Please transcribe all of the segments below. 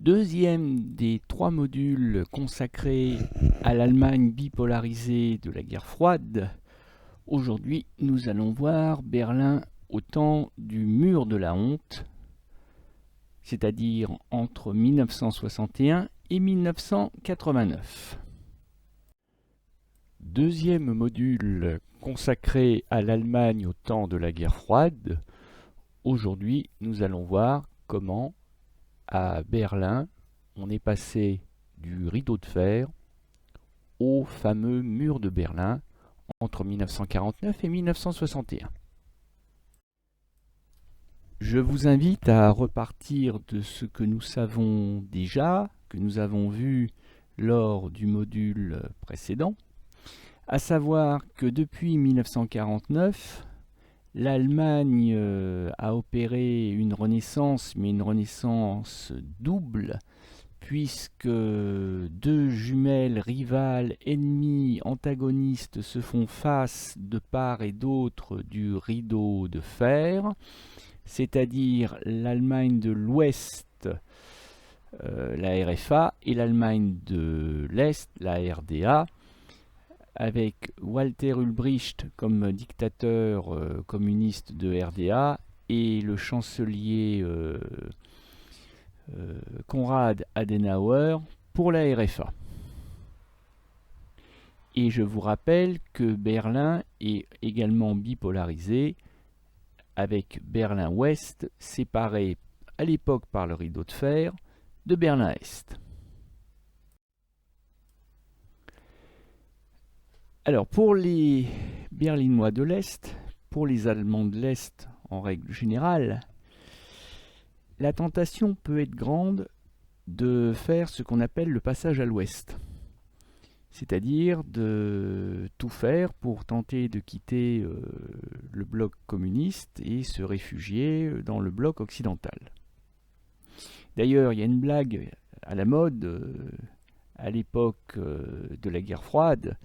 Deuxième des trois modules consacrés à l'Allemagne bipolarisée de la guerre froide. Aujourd'hui, nous allons voir Berlin au temps du mur de la honte, c'est-à-dire entre 1961 et 1989. Deuxième module consacré à l'Allemagne au temps de la guerre froide. Aujourd'hui, nous allons voir comment, à Berlin, on est passé du rideau de fer au fameux mur de Berlin entre 1949 et 1961. Je vous invite à repartir de ce que nous savons déjà, que nous avons vu lors du module précédent, à savoir que depuis 1949, l'Allemagne a opéré une renaissance, mais une renaissance double, puisque deux jumelles rivales, ennemies, antagonistes se font face de part et d'autre du rideau de fer, c'est-à-dire l'Allemagne de l'Ouest, la RFA, et l'Allemagne de l'Est, la RDA, avec Walter Ulbricht comme dictateur communiste de RDA et le chancelier Konrad Adenauer pour la RFA. Et je vous rappelle que Berlin est également bipolarisé, avec Berlin-Ouest séparé à l'époque par le rideau de fer de Berlin-Est. Alors pour les Berlinois de l'Est, pour les Allemands de l'Est en règle générale, la tentation peut être grande de faire ce qu'on appelle le passage à l'Ouest. C'est-à-dire de tout faire pour tenter de quitter le bloc communiste et se réfugier dans le bloc occidental. D'ailleurs, il y a une blague à la mode à l'époque de la guerre froide,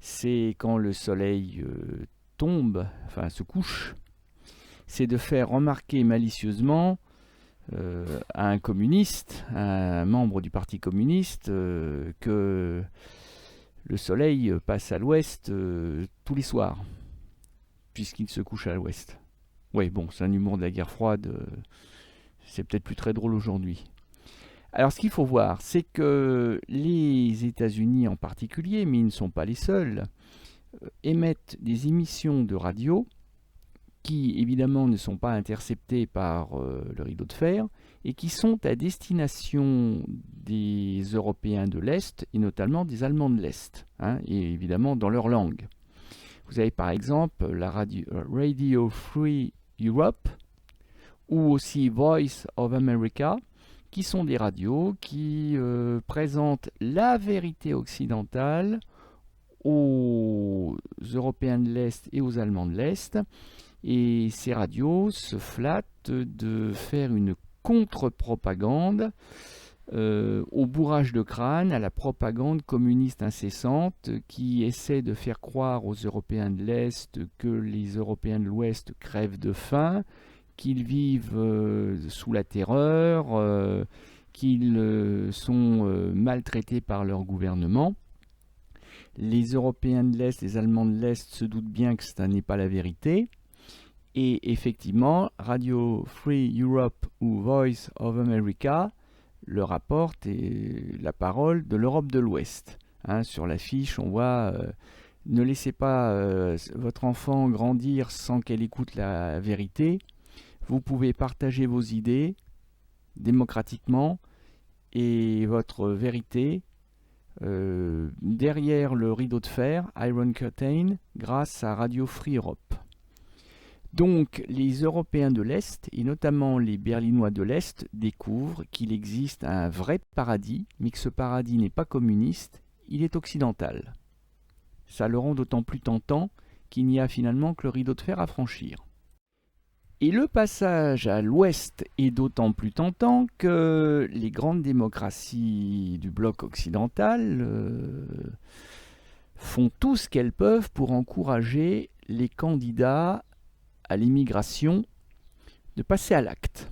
c'est quand le soleil tombe, enfin se couche, c'est de faire remarquer malicieusement à un communiste, à un membre du parti communiste, que le soleil passe à l'ouest tous les soirs, puisqu'il se couche à l'ouest. Oui, bon, c'est un humour de la guerre froide, c'est peut-être plus très drôle aujourd'hui. Alors ce qu'il faut voir, c'est que les États-Unis en particulier, mais ils ne sont pas les seuls, émettent des émissions de radio qui évidemment ne sont pas interceptées par le rideau de fer et qui sont à destination des Européens de l'Est et notamment des Allemands de l'Est, et évidemment dans leur langue. Vous avez par exemple la Radio Free Europe ou aussi Voice of America, qui sont des radios qui présentent la vérité occidentale aux Européens de l'Est et aux Allemands de l'Est. Et ces radios se flattent de faire une contre-propagande au bourrage de crâne, à la propagande communiste incessante qui essaie de faire croire aux Européens de l'Est que les Européens de l'Ouest crèvent de faim, qu'ils vivent sous la terreur, qu'ils sont maltraités par leur gouvernement. Les Européens de l'Est, les Allemands de l'Est se doutent bien que ce n'est pas la vérité. Et effectivement, Radio Free Europe ou Voice of America leur apporte la parole de l'Europe de l'Ouest. Sur l'affiche, on voit ne laissez pas votre enfant grandir sans qu'elle écoute la vérité. Vous pouvez partager vos idées démocratiquement et votre vérité derrière le rideau de fer, Iron Curtain, grâce à Radio Free Europe. Donc les Européens de l'Est, et notamment les Berlinois de l'Est, découvrent qu'il existe un vrai paradis, mais que ce paradis n'est pas communiste, il est occidental. Ça le rend d'autant plus tentant qu'il n'y a finalement que le rideau de fer à franchir. Et le passage à l'Ouest est d'autant plus tentant que les grandes démocraties du bloc occidental font tout ce qu'elles peuvent pour encourager les candidats à l'immigration de passer à l'acte.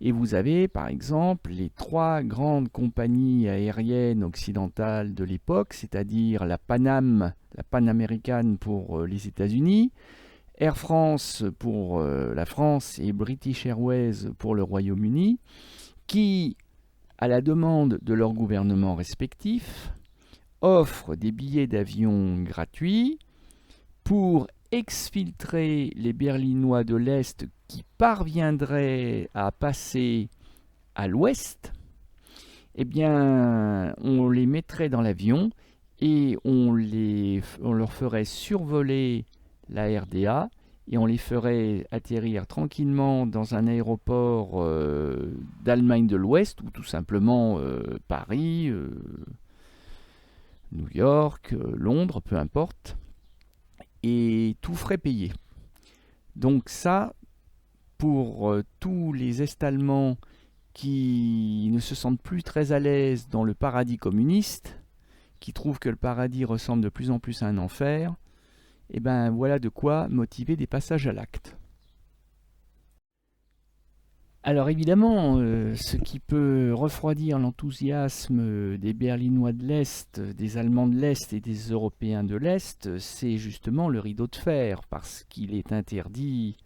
Et vous avez par exemple les trois grandes compagnies aériennes occidentales de l'époque, c'est-à-dire la Pan American pour les États-Unis, Air France pour la France et British Airways pour le Royaume-Uni, qui, à la demande de leurs gouvernements respectifs, offrent des billets d'avion gratuits pour exfiltrer les Berlinois de l'Est qui parviendraient à passer à l'Ouest. Eh bien, on les mettrait dans l'avion et on leur ferait survoler la RDA et on les ferait atterrir tranquillement dans un aéroport d'Allemagne de l'Ouest ou tout simplement Paris, New York, Londres, peu importe, et tout frais payé. Donc ça, pour tous les Est-Allemands qui ne se sentent plus très à l'aise dans le paradis communiste, qui trouvent que le paradis ressemble de plus en plus à un enfer, et ben voilà de quoi motiver des passages à l'acte. Alors évidemment, ce qui peut refroidir l'enthousiasme des Berlinois de l'Est, des Allemands de l'Est et des Européens de l'Est, c'est justement le rideau de fer, parce qu'il est interdit,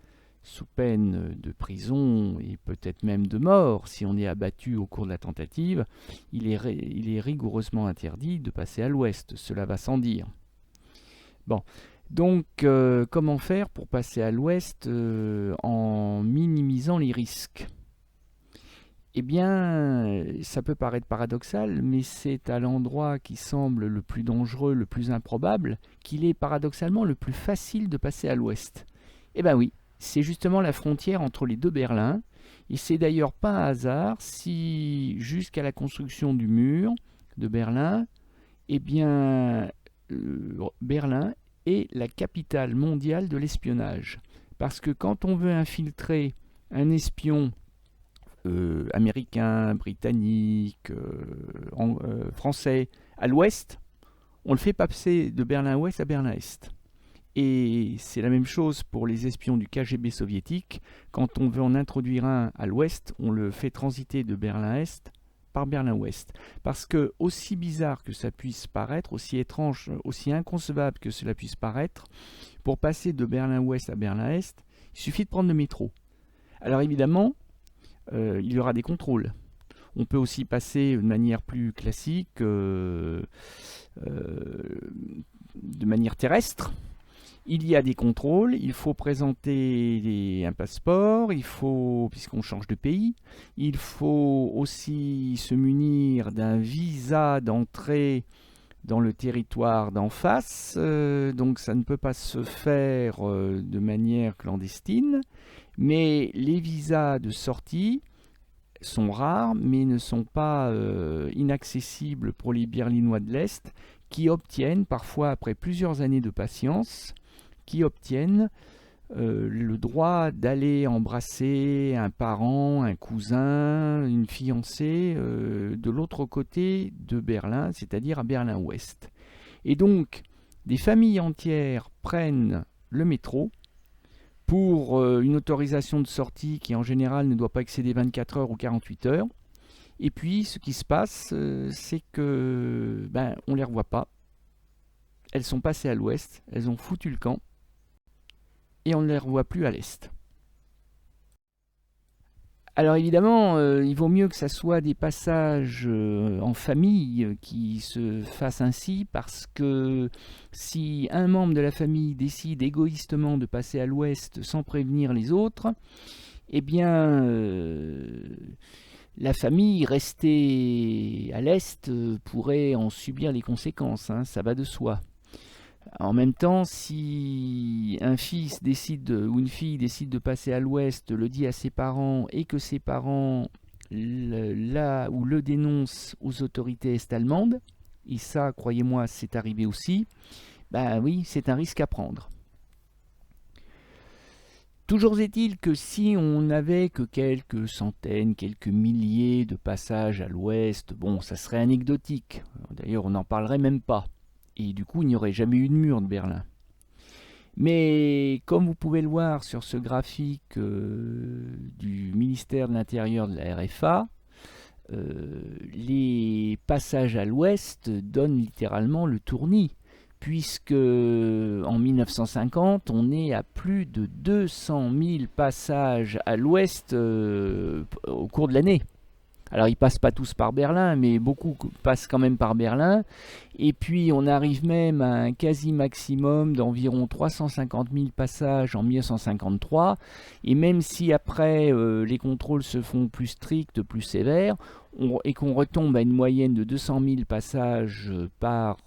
sous peine de prison et peut-être même de mort, si on est abattu au cours de la tentative, il est rigoureusement interdit de passer à l'Ouest, cela va sans dire. Bon, donc comment faire pour passer à l'Ouest en minimisant les risques? Eh bien, ça peut paraître paradoxal, mais c'est à l'endroit qui semble le plus dangereux, le plus improbable, qu'il est paradoxalement le plus facile de passer à l'Ouest. Eh bien oui, c'est justement la frontière entre les deux Berlins, et c'est d'ailleurs pas un hasard si, jusqu'à la construction du mur de Berlin, eh bien, Berlin est la capitale mondiale de l'espionnage. Parce que quand on veut infiltrer un espion américain, britannique, français à l'ouest, on le fait passer de Berlin-Ouest à Berlin-Est. Et c'est la même chose pour les espions du KGB soviétique. Quand on veut en introduire un à l'ouest, on le fait transiter de Berlin-Est par Berlin-Ouest. Parce que, aussi bizarre que ça puisse paraître, aussi étrange, aussi inconcevable que cela puisse paraître, pour passer de Berlin-Ouest à Berlin-Est, il suffit de prendre le métro. Alors évidemment, il y aura des contrôles. On peut aussi passer de manière plus classique, de manière terrestre. Il y a des contrôles, il faut présenter un passeport, puisqu'on change de pays, il faut aussi se munir d'un visa d'entrée dans le territoire d'en face, donc ça ne peut pas se faire de manière clandestine, mais les visas de sortie sont rares, mais ne sont pas inaccessibles pour les Berlinois de l'Est, qui obtiennent, parfois après plusieurs années de patience, qui obtiennent le droit d'aller embrasser un parent, un cousin, une fiancée de l'autre côté de Berlin, c'est-à-dire à Berlin-Ouest. Et donc, des familles entières prennent le métro pour une autorisation de sortie qui en général ne doit pas excéder 24 heures ou 48 heures. Et puis, ce qui se passe, c'est que on ne les revoit pas. Elles sont passées à l'ouest, elles ont foutu le camp, et on ne les revoit plus à l'est. Alors évidemment, il vaut mieux que ça soit des passages en famille qui se fassent ainsi, parce que si un membre de la famille décide égoïstement de passer à l'ouest sans prévenir les autres, eh bien, la famille restée à l'est pourrait en subir les conséquences, hein, ça va de soi. En même temps, si un fils ou une fille décide de passer à l'ouest, le dit à ses parents et que ses parents le dénoncent aux autorités est-allemandes, et ça, croyez-moi, c'est arrivé aussi, oui, c'est un risque à prendre. Toujours est-il que si on n'avait que quelques centaines, quelques milliers de passages à l'ouest, bon, ça serait anecdotique. D'ailleurs, on n'en parlerait même pas. Et du coup, il n'y aurait jamais eu de mur de Berlin. Mais comme vous pouvez le voir sur ce graphique du ministère de l'Intérieur de la RFA, les passages à l'ouest donnent littéralement le tournis, puisque en 1950, on est à plus de 200 000 passages à l'ouest au cours de l'année. Alors ils passent pas tous par Berlin, mais beaucoup passent quand même par Berlin. Et puis on arrive même à un quasi maximum d'environ 350 000 passages en 1953. Et même si après les contrôles se font plus stricts, plus sévères, et qu'on retombe à une moyenne de 200 000 passages par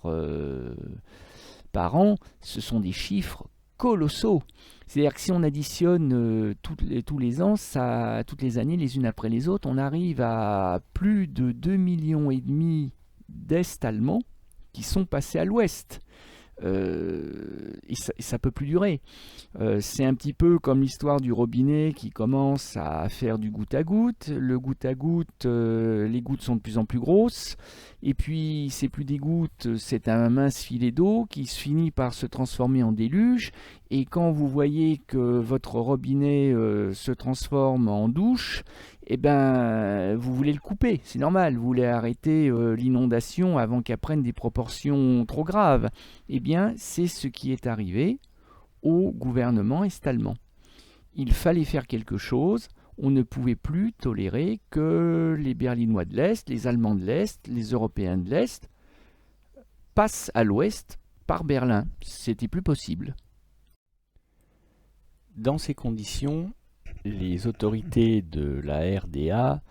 an, ce sont des chiffres colossaux. C'est-à-dire que si on additionne tous les ans, toutes les années, les unes après les autres, on arrive à plus de 2,5 millions d'Est allemands qui sont passés à l'Ouest. Et ça peut plus durer. C'est un petit peu comme l'histoire du robinet qui commence à faire du goutte à goutte. Le goutte à goutte, les gouttes sont de plus en plus grosses. Et puis, c'est plus des gouttes, c'est un mince filet d'eau qui se finit par se transformer en déluge. Et quand vous voyez que votre robinet se transforme en douche, eh ben, vous voulez le couper, c'est normal. Vous voulez arrêter l'inondation avant qu'elle prenne des proportions trop graves. Eh bien, c'est ce qui est arrivé au gouvernement est-allemand. Il fallait faire quelque chose. On ne pouvait plus tolérer que les Berlinois de l'Est, les Allemands de l'Est, les Européens de l'Est passent à l'Ouest par Berlin. C'était plus possible. Dans ces conditions, les autorités de la RDA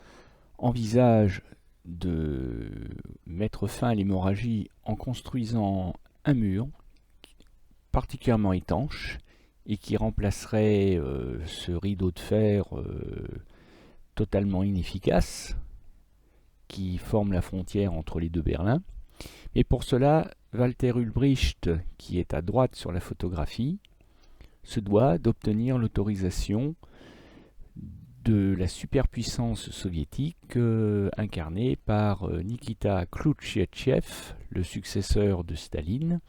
envisagent de mettre fin à l'hémorragie en construisant un mur particulièrement étanche et qui remplacerait ce rideau de fer totalement inefficace qui forme la frontière entre les deux Berlins. Mais pour cela, Walter Ulbricht, qui est à droite sur la photographie, se doit d'obtenir l'autorisation de la superpuissance soviétique incarnée par Nikita Khrouchtchev, le successeur de Staline,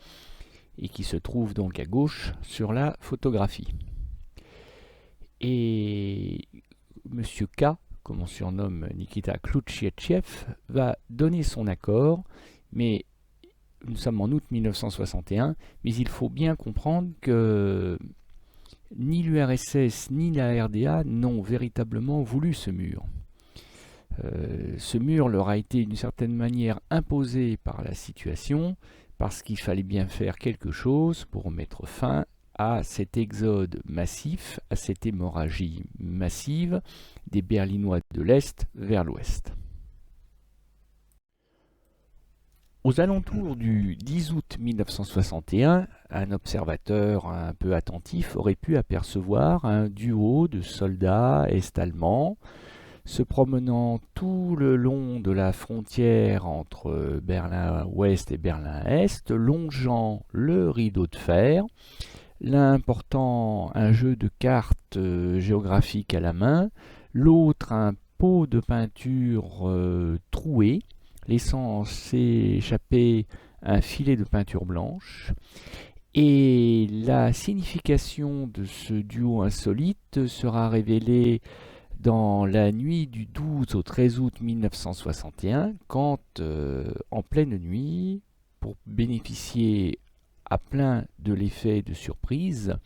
et qui se trouve donc à gauche sur la photographie. Et M. K, comme on surnomme Nikita Khrouchtchev, va donner son accord, mais nous sommes en août 1961, mais il faut bien comprendre que ni l'URSS ni la RDA n'ont véritablement voulu ce mur. Ce mur leur a été d'une certaine manière imposé par la situation, parce qu'il fallait bien faire quelque chose pour mettre fin à cet exode massif, à cette hémorragie massive des Berlinois de l'Est vers l'Ouest. Aux alentours du 10 août 1961, un observateur un peu attentif aurait pu apercevoir un duo de soldats est-allemands se promenant tout le long de la frontière entre Berlin-Ouest et Berlin-Est, longeant le rideau de fer, l'un portant un jeu de cartes géographiques à la main, l'autre un pot de peinture troué, laissant s'échapper un filet de peinture blanche. Et la signification de ce duo insolite sera révélée dans la nuit du 12 au 13 août 1961, quand, en pleine nuit, pour bénéficier à plein de l'effet de surprise,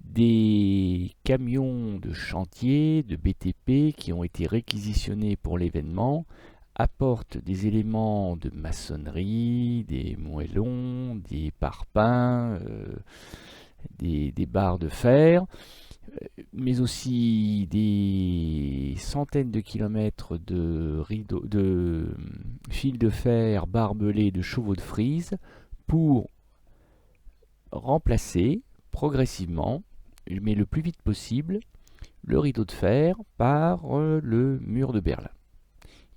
des camions de chantier, de BTP, qui ont été réquisitionnés pour l'événement, apportent des éléments de maçonnerie, des moellons, des parpaings, des barres de fer, mais aussi des centaines de kilomètres de fils de fer barbelés de chevaux de frise pour remplacer progressivement, mais le plus vite possible, le rideau de fer par le mur de Berlin.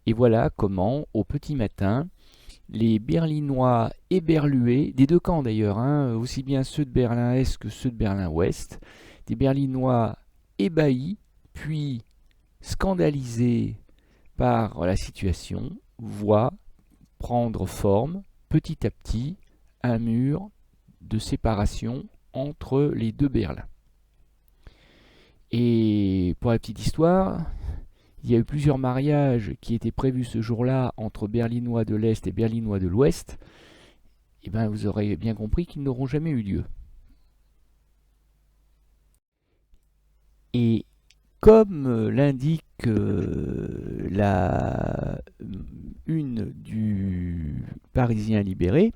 Et voilà comment, au petit matin, les Berlinois éberlués, des deux camps d'ailleurs, aussi bien ceux de Berlin-Est que ceux de Berlin-Ouest, des Berlinois ébahis, puis scandalisés par la situation, voient prendre forme petit à petit un mur de séparation entre les deux Berlins. Et pour la petite histoire, il y a eu plusieurs mariages qui étaient prévus ce jour-là entre Berlinois de l'Est et Berlinois de l'Ouest. Et bien, vous aurez bien compris qu'ils n'auront jamais eu lieu. Et comme l'indique la une du Parisien libéré,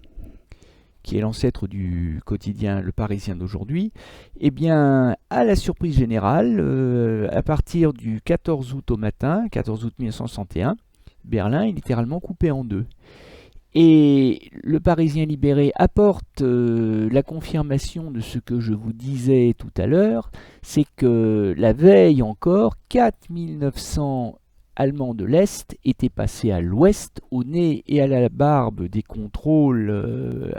qui est l'ancêtre du quotidien Le Parisien d'aujourd'hui, eh bien, à la surprise générale, à partir du 14 août au matin, 14 août 1961, Berlin est littéralement coupé en deux. Et le Parisien libéré apporte la confirmation de ce que je vous disais tout à l'heure, c'est que la veille encore, 4900 Allemands de l'Est étaient passés à l'Ouest, au nez et à la barbe des contrôles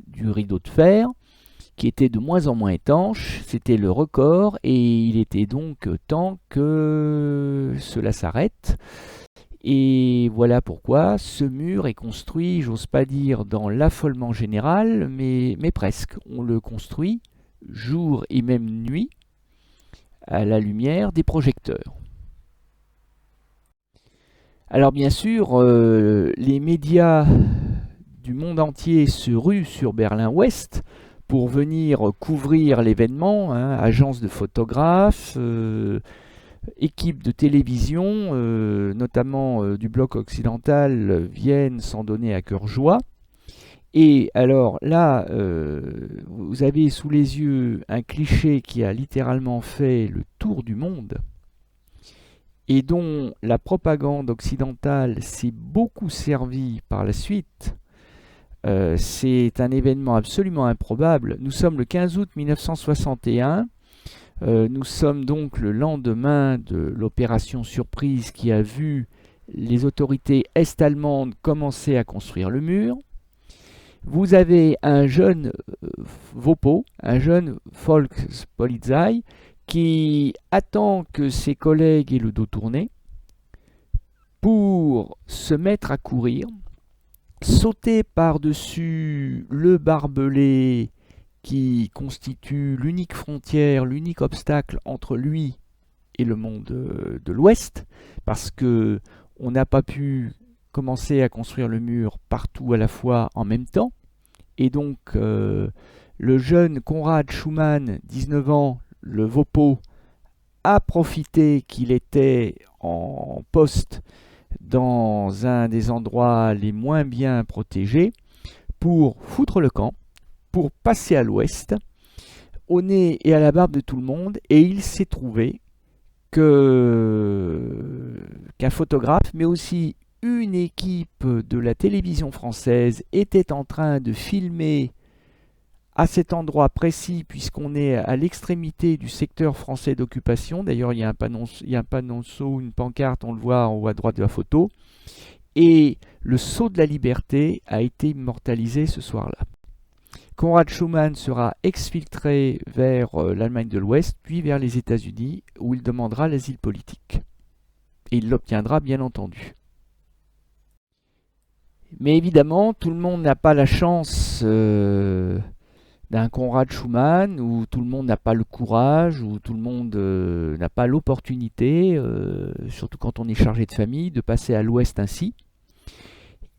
du rideau de fer, qui était de moins en moins étanche. C'était le record et il était donc temps que cela s'arrête. Et voilà pourquoi ce mur est construit, j'ose pas dire dans l'affolement général, mais presque. On le construit jour et même nuit à la lumière des projecteurs. Alors bien sûr, les médias du monde entier se ruent sur Berlin-Ouest pour venir couvrir l'événement, hein, agences de photographes, équipes de télévision, notamment du bloc occidental, viennent s'en donner à cœur joie. Et alors là, vous avez sous les yeux un cliché qui a littéralement fait le tour du monde et dont la propagande occidentale s'est beaucoup servie par la suite. C'est un événement absolument improbable. Nous sommes le 15 août 1961. Nous sommes donc le lendemain de l'opération surprise qui a vu les autorités est-allemandes commencer à construire le mur. Vous avez un jeune Vopo, un jeune Volkspolizei, qui attend que ses collègues aient le dos tourné pour se mettre à courir, sauter par-dessus le barbelé qui constitue l'unique frontière, l'unique obstacle entre lui et le monde de l'Ouest, parce que on n'a pas pu commencer à construire le mur partout à la fois en même temps. Et donc le jeune Konrad Schumann, 19 ans, le Vopo, a profité qu'il était en poste dans un des endroits les moins bien protégés pour foutre le camp, pour passer à l'ouest, au nez et à la barbe de tout le monde, et il s'est trouvé qu'un photographe, mais aussi une équipe de la télévision française était en train de filmer à cet endroit précis, puisqu'on est à l'extrémité du secteur français d'occupation. D'ailleurs, il y a un panonceau, une pancarte, on le voit en haut à droite de la photo. Et le saut de la liberté a été immortalisé ce soir-là. Konrad Schumann sera exfiltré vers l'Allemagne de l'Ouest, puis vers les États-Unis, où il demandera l'asile politique. Et il l'obtiendra, bien entendu. Mais évidemment, tout le monde n'a pas la chance d'un Konrad Schumann, où tout le monde n'a pas le courage, où tout le monde n'a pas l'opportunité, surtout quand on est chargé de famille, de passer à l'Ouest ainsi.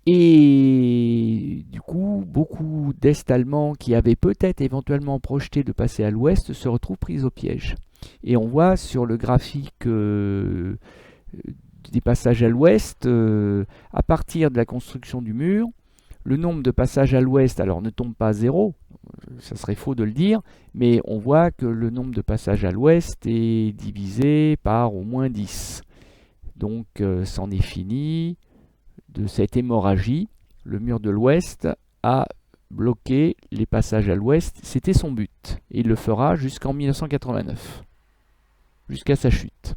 Et du coup, beaucoup d'Est-Allemands qui avaient peut-être éventuellement projeté de passer à l'Ouest se retrouvent pris au piège. Et on voit sur le graphique des passages à l'Ouest, à partir de la construction du mur, le nombre de passages à l'Ouest, alors ne tombe pas à zéro, ça serait faux de le dire, mais on voit que le nombre de passages à l'Ouest est divisé par au moins 10. Donc c'en est fini de cette hémorragie. Le mur de l'Ouest a bloqué les passages à l'Ouest, c'était son but. Et il le fera jusqu'en 1989, jusqu'à sa chute.